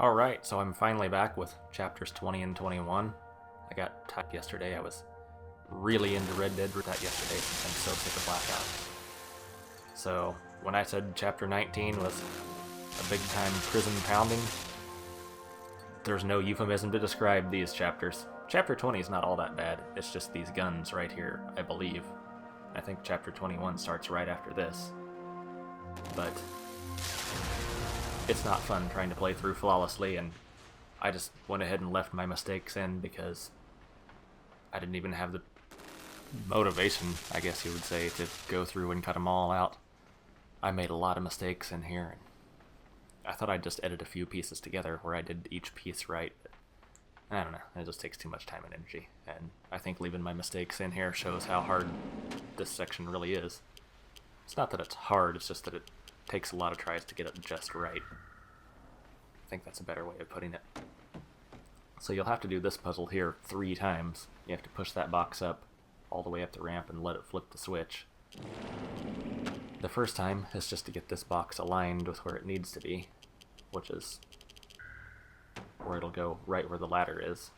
Alright, so I'm finally back with chapters 20 and 21. I got typed yesterday. I was really into Red Dead with that yesterday since I'm so sick of Blackout. So, when I said chapter 19 was a big time prison pounding, there's no euphemism to describe these chapters. Chapter 20 is not all that bad, it's just these guns right here, I believe. I think chapter 21 starts right after this. But it's not fun trying to play through flawlessly, and I just went ahead and left my mistakes in because I didn't even have the motivation, I guess you would say, to go through and cut them all out. I made a lot of mistakes in here, and I thought I'd just edit a few pieces together where I did each piece right. I don't know, it just takes too much time and energy, and I think leaving my mistakes in here shows how hard this section really is. It's not that it's hard, it's just that it takes a lot of tries to get it just right. I think that's a better way of putting it. So you'll have to do this puzzle here 3 times. You have to push that box up all the way up the ramp and let it flip the switch. The first time is just to get this box aligned with where it needs to be, which is where it'll go right where the ladder is.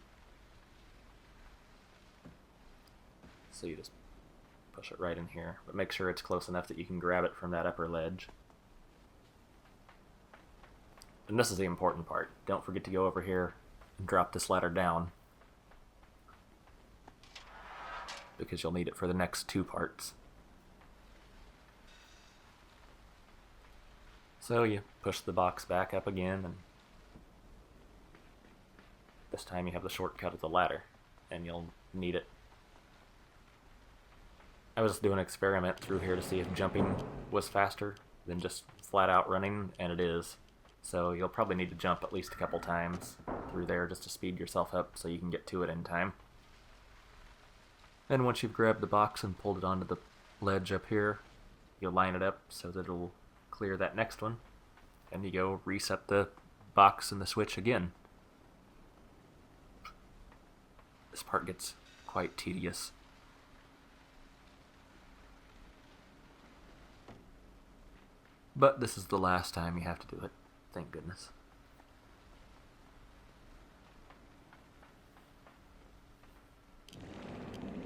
So you just push it right in here, but make sure it's close enough that you can grab it from that upper ledge. And this is the important part. Don't forget to go over here and drop this ladder down, because you'll need it for the next 2 parts. So you push the box back up again, and this time you have the shortcut of the ladder, and you'll need it. I was doing an experiment through here to see if jumping was faster than just flat out running, and it is. So you'll probably need to jump at least a couple times through there just to speed yourself up so you can get to it in time. And once you've grabbed the box and pulled it onto the ledge up here, you'll line it up so that it'll clear that next one, and you go reset the box and the switch again. This part gets quite tedious. But this is the last time you have to do it. Thank goodness.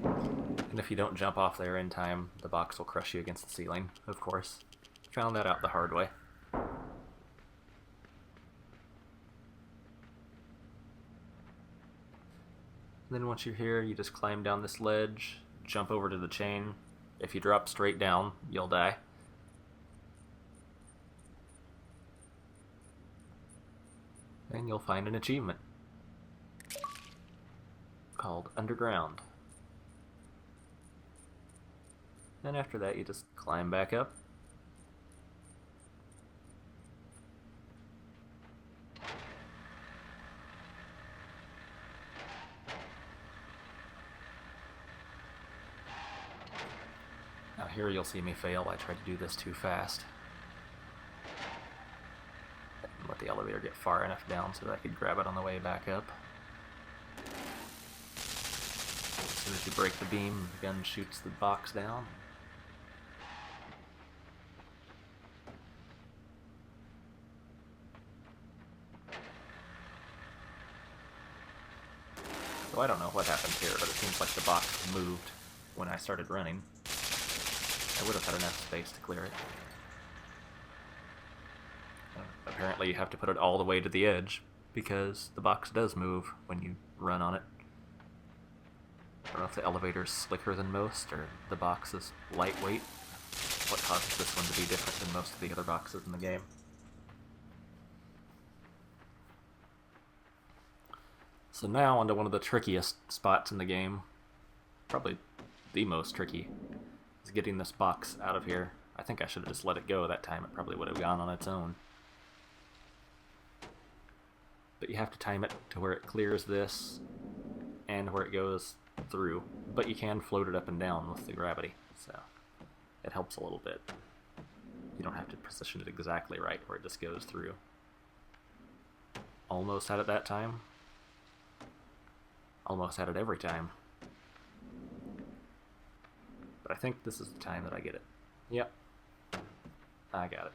And if you don't jump off there in time, the box will crush you against the ceiling, of course. Found that out the hard way. Then once you're here, you just climb down this ledge, jump over to the chain. If you drop straight down, you'll die. And you'll find an achievement called Underground. And after that, you just climb back up. Now here you'll see me fail. I tried to do this too fast. Let the elevator get far enough down so that I could grab it on the way back up. As soon as you break the beam, the gun shoots the box down. So I don't know what happened here, but it seems like the box moved when I started running. I would have had enough space to clear it. Apparently you have to put it all the way to the edge, because the box does move when you run on it. I don't know if the elevator's slicker than most, or the box is lightweight. What causes this one to be different than most of the other boxes in the game. So now onto one of the trickiest spots in the game. Probably the most tricky, is getting this box out of here. I think I should have just let it go that time. It probably would have gone on its own. But you have to time it to where it clears this and where it goes through. But you can float it up and down with the gravity, so it helps a little bit. You don't have to position it exactly right where it just goes through. Almost had it that time. Almost had it every time. But I think this is the time that I get it. Yep. I got it.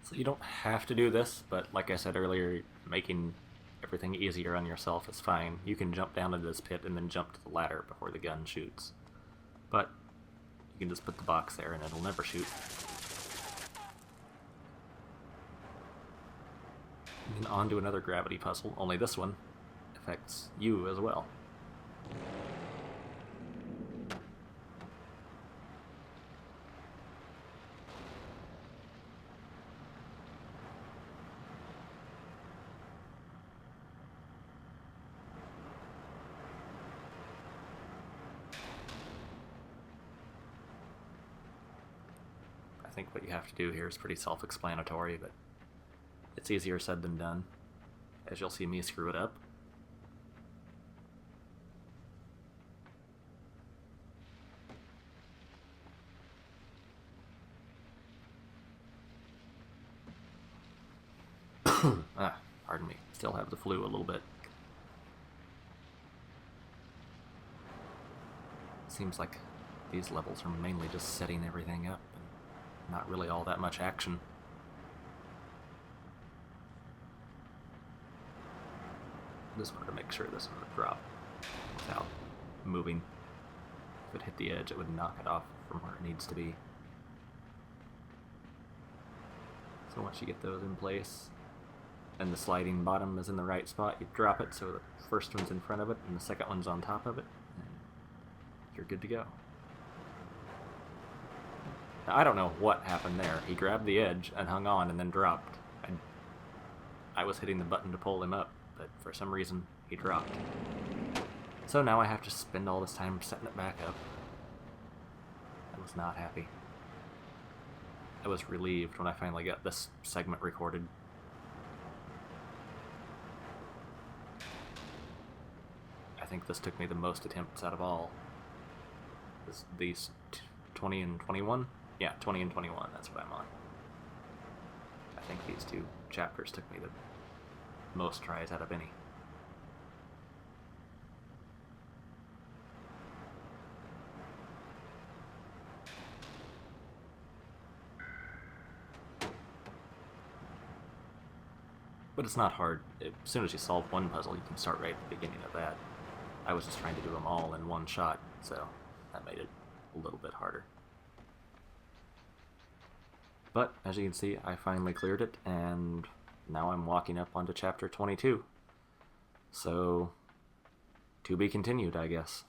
So you don't have to do this, but like I said earlier, making everything easier on yourself is fine. You can jump down into this pit and then jump to the ladder before the gun shoots. But you can just put the box there and it'll never shoot. And then on to another gravity puzzle, only this one affects you as well. I think what you have to do here is pretty self-explanatory, but it's easier said than done, as you'll see me screw it up. Pardon me. Still have the flu a little bit. Seems like these levels are mainly just setting everything up and not really all that much action. Just wanted to make sure this one would drop without moving. If it hit the edge, it would knock it off from where it needs to be. So once you get those in place, and the sliding bottom is in the right spot, you drop it so the first one's in front of it and the second one's on top of it, and you're good to go. Now, I don't know what happened there. He grabbed the edge and hung on and then dropped. I was hitting the button to pull him up, but for some reason he dropped. So now I have to spend all this time setting it back up. I was not happy. I was relieved when I finally got this segment recorded. I think this took me the most attempts out of all. These 20 and 21? Yeah, 20 and 21, that's what I'm on. I think these two chapters took me the most tries out of any. But it's not hard. As soon as you solve one puzzle, you can start right at the beginning of that. I was just trying to do them all in one shot, so that made it a little bit harder. But, as you can see, I finally cleared it, and now I'm walking up onto chapter 22. So, to be continued, I guess.